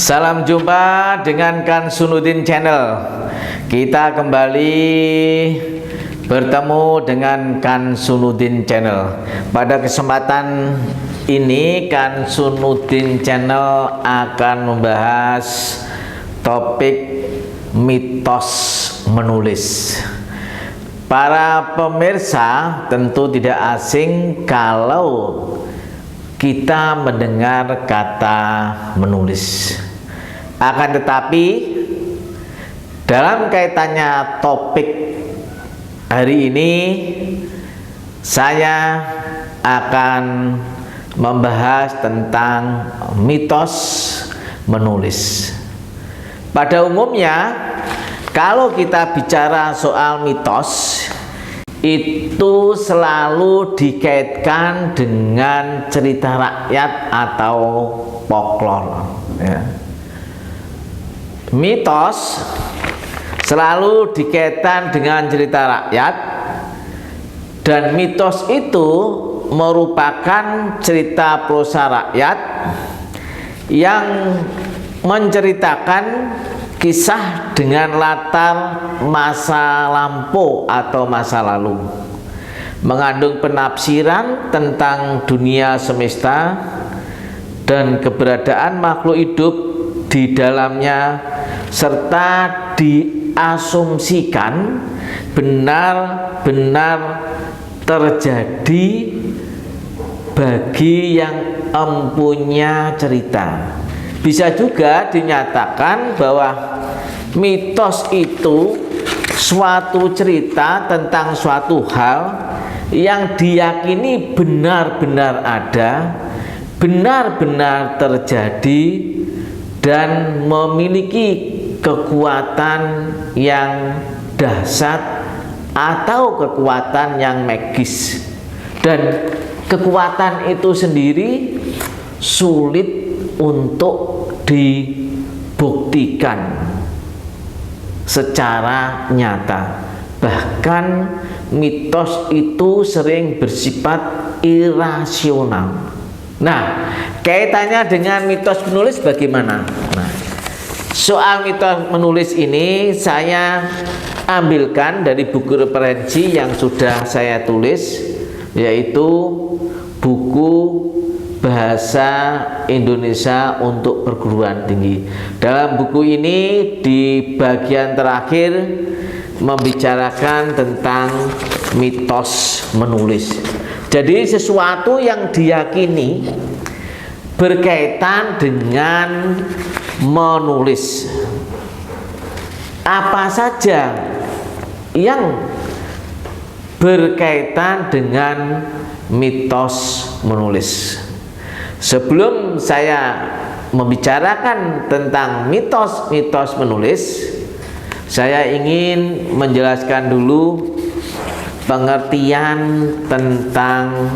Salam jumpa dengan Kang Sunudin Channel. Kita kembali bertemu dengan Kang Sunudin Channel. Pada kesempatan ini Kang Sunudin Channel akan membahas topik mitos menulis. Para pemirsa tentu tidak asing kalau kita mendengar kata menulis. Akan tetapi dalam kaitannya topik hari ini, saya akan membahas tentang mitos menulis. Pada umumnya kalau kita bicara soal mitos, itu selalu dikaitkan dengan cerita rakyat atau folklore, ya. Mitos selalu dikaitkan dengan cerita rakyat, dan mitos itu merupakan cerita prosa rakyat yang menceritakan kisah dengan latar masa lampau atau masa lalu, mengandung penafsiran tentang dunia semesta dan keberadaan makhluk hidup di dalamnya, serta diasumsikan benar-benar terjadi bagi yang mempunyai cerita. Bisa juga dinyatakan bahwa mitos itu suatu cerita tentang suatu hal yang diyakini benar-benar ada, benar-benar terjadi, dan memiliki kekuatan yang dahsyat atau kekuatan yang magis. Dan kekuatan itu sendiri sulit untuk dibuktikan secara nyata. Bahkan mitos itu sering bersifat irasional. Nah, kaitannya dengan mitos menulis bagaimana? Nah, soal mitos menulis ini saya ambilkan dari buku referensi yang sudah saya tulis, yaitu buku Bahasa Indonesia untuk Perguruan Tinggi. Dalam buku ini di bagian terakhir membicarakan tentang mitos menulis. Jadi sesuatu yang diyakini berkaitan dengan menulis. Apa saja yang berkaitan dengan mitos menulis? Sebelum saya membicarakan tentang mitos-mitos menulis, saya ingin menjelaskan dulu pengertian tentang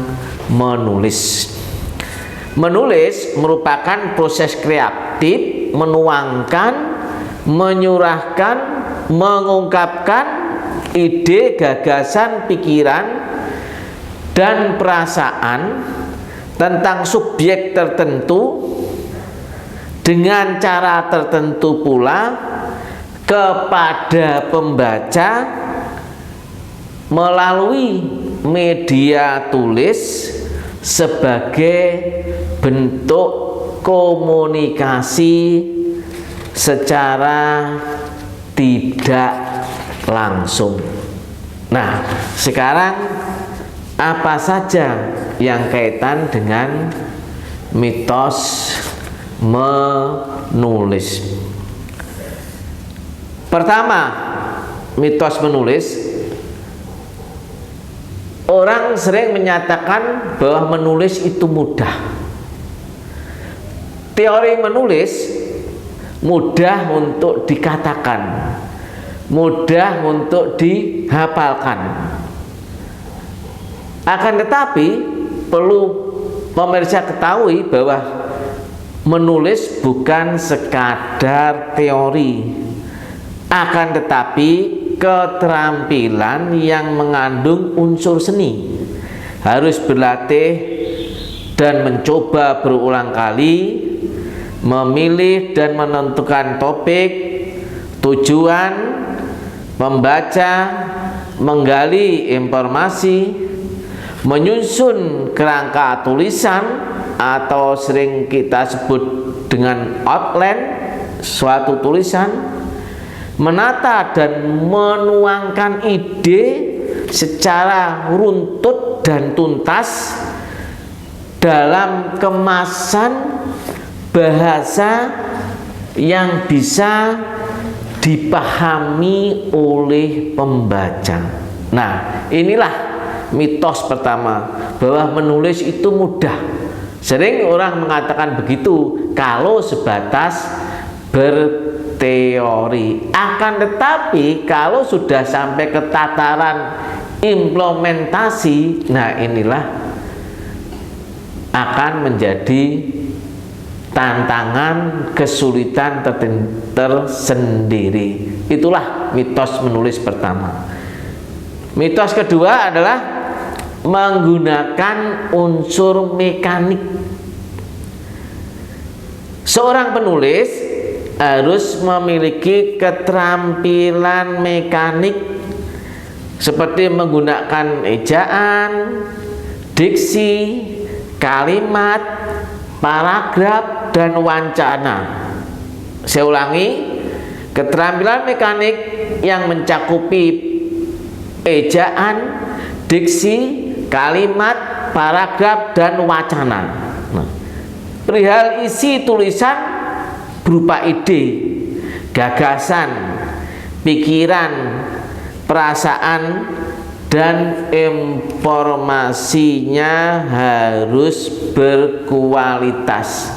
menulis. Menulis merupakan proses kreatif menuangkan, menyurahkan, mengungkapkan ide, gagasan, pikiran, dan perasaan tentang subjek tertentu dengan cara tertentu pula kepada pembaca melalui media tulis sebagai bentuk komunikasi secara tidak langsung. Nah, sekarang apa saja yang kaitan dengan mitos menulis? Pertama, mitos menulis, orang sering menyatakan bahwa menulis itu mudah. Teori menulis mudah untuk dikatakan, mudah untuk dihafalkan. Akan tetapi perlu pemirsa ketahui bahwa menulis bukan sekadar teori, akan tetapi keterampilan yang mengandung unsur seni. Harus berlatih dan mencoba berulang kali memilih dan menentukan topik, tujuan, membaca, menggali informasi, menyusun kerangka tulisan atau sering kita sebut dengan outline suatu tulisan, menata dan menuangkan ide secara runtut dan tuntas dalam kemasan bahasa yang bisa dipahami oleh pembaca. Nah, inilah mitos pertama, bahwa menulis itu mudah. Sering orang mengatakan begitu kalau sebatas berteori. Akan tetapi kalau sudah sampai ke tataran implementasi, nah inilah akan menjadi tantangan, kesulitan tersendiri. Itulah mitos menulis pertama. Mitos kedua adalah menggunakan unsur mekanik. Seorang penulis harus memiliki keterampilan mekanik seperti menggunakan ejaan, diksi, kalimat, paragraf, dan wancana. Saya ulangi, keterampilan mekanik yang mencakupi ejaan, diksi, kalimat, paragraf, dan wacana. Nah, perihal isi tulisan berupa ide, gagasan, pikiran, perasaan, dan informasinya harus berkualitas.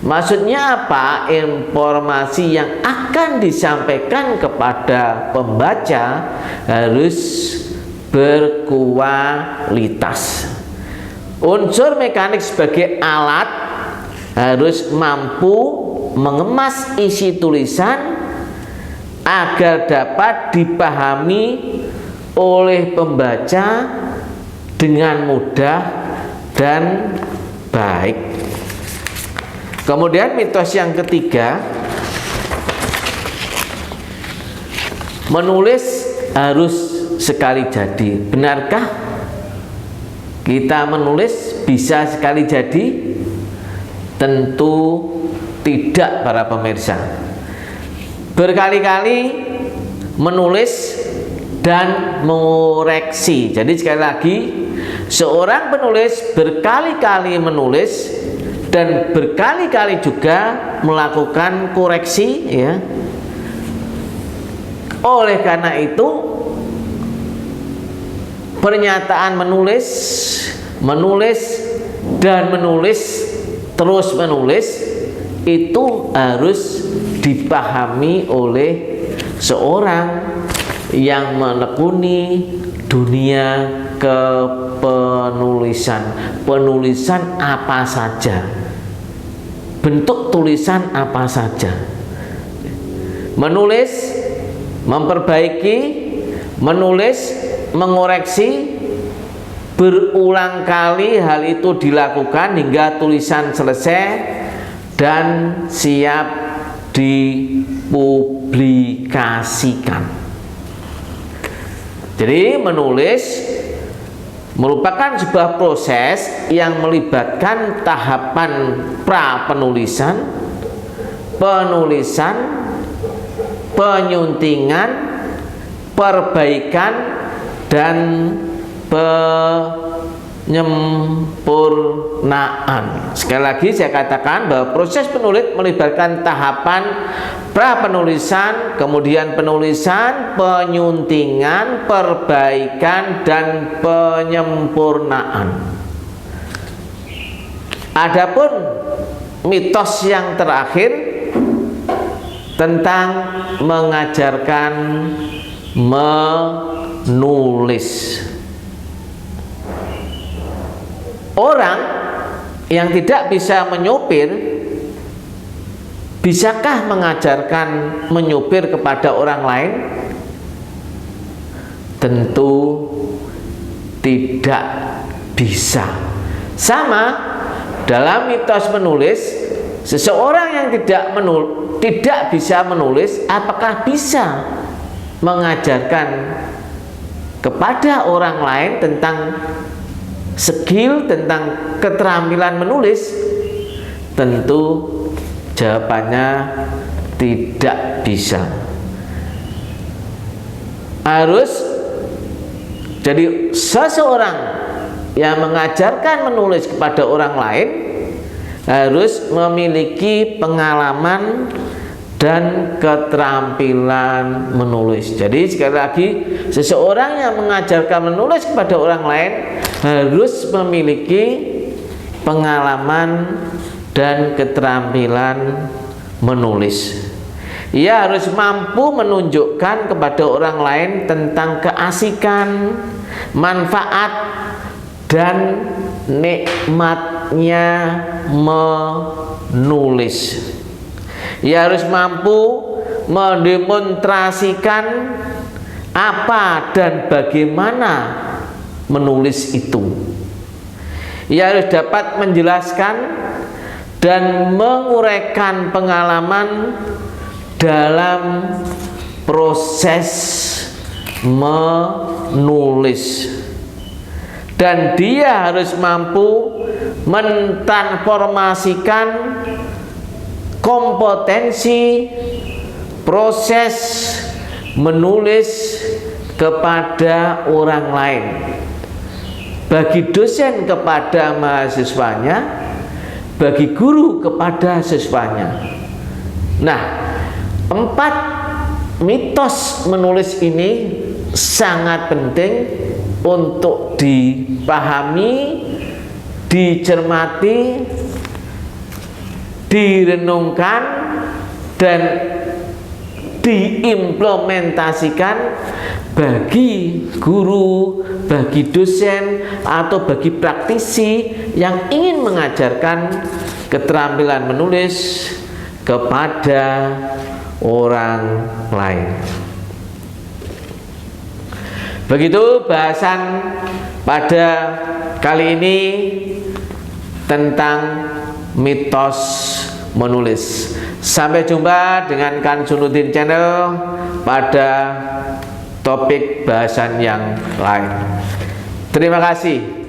Maksudnya apa? Informasi yang akan disampaikan kepada pembaca harus berkualitas. Unsur mekanik sebagai alat harus mampu mengemas isi tulisan agar dapat dipahami oleh pembaca dengan mudah dan baik. Kemudian mitos yang ketiga, menulis harus sekali jadi. Benarkah kita menulis bisa sekali jadi? Tentu tidak, para pemirsa. Berkali-kali menulis dan mengoreksi. Jadi sekali lagi, seorang penulis berkali-kali menulis dan berkali-kali juga melakukan koreksi, ya. Oleh karena itu, pernyataan menulis dan menulis terus menulis itu harus dipahami oleh seorang yang menekuni dunia kepenulisan. Penulisan apa saja, bentuk tulisan apa saja. Menulis, memperbaiki, menulis, mengoreksi, berulang kali hal itu dilakukan hingga tulisan selesai dan siap dipublikasikan. Jadi menulis merupakan sebuah proses yang melibatkan tahapan pra-penulisan, penulisan, penyuntingan, perbaikan, dan penyempurnaan. Sekali lagi saya katakan bahwa proses penulis melibatkan tahapan pra-penulisan, kemudian penulisan, penyuntingan, perbaikan, dan penyempurnaan. Adapun mitos yang terakhir tentang mengajarkan menulis. Orang yang tidak bisa menyupir, bisakah mengajarkan menyupir kepada orang lain? Tentu tidak bisa. Sama dalam mitos menulis, seseorang yang tidak bisa menulis, apakah bisa mengajarkan kepada orang lain tentang skill, tentang keterampilan menulis? Tentu jawabannya tidak bisa. Jadi seseorang yang mengajarkan menulis kepada orang lain harus memiliki pengalaman dan keterampilan menulis. Jadi sekali lagi, seseorang yang mengajarkan menulis kepada orang lain harus memiliki pengalaman dan keterampilan menulis. Ia harus mampu menunjukkan kepada orang lain tentang keasikan, manfaat, dan nikmatnya menulis. Ia harus mampu mendemonstrasikan apa dan bagaimana menulis itu. Ia harus dapat menjelaskan dan menguraikan pengalaman dalam proses menulis, dan dia harus mampu mentransformasikan kompetensi proses menulis kepada orang lain, bagi dosen kepada mahasiswanya, bagi guru kepada siswanya. Nah, 4 mitos menulis ini sangat penting untuk dipahami, dicermati, direnungkan, dan diimplementasikan bagi guru, bagi dosen, atau bagi praktisi yang ingin mengajarkan keterampilan menulis kepada orang lain. Begitu bahasan pada kali ini tentang mitos menulis. Sampai jumpa dengan Kansunuddin Channel pada topik bahasan yang lain. Terima kasih.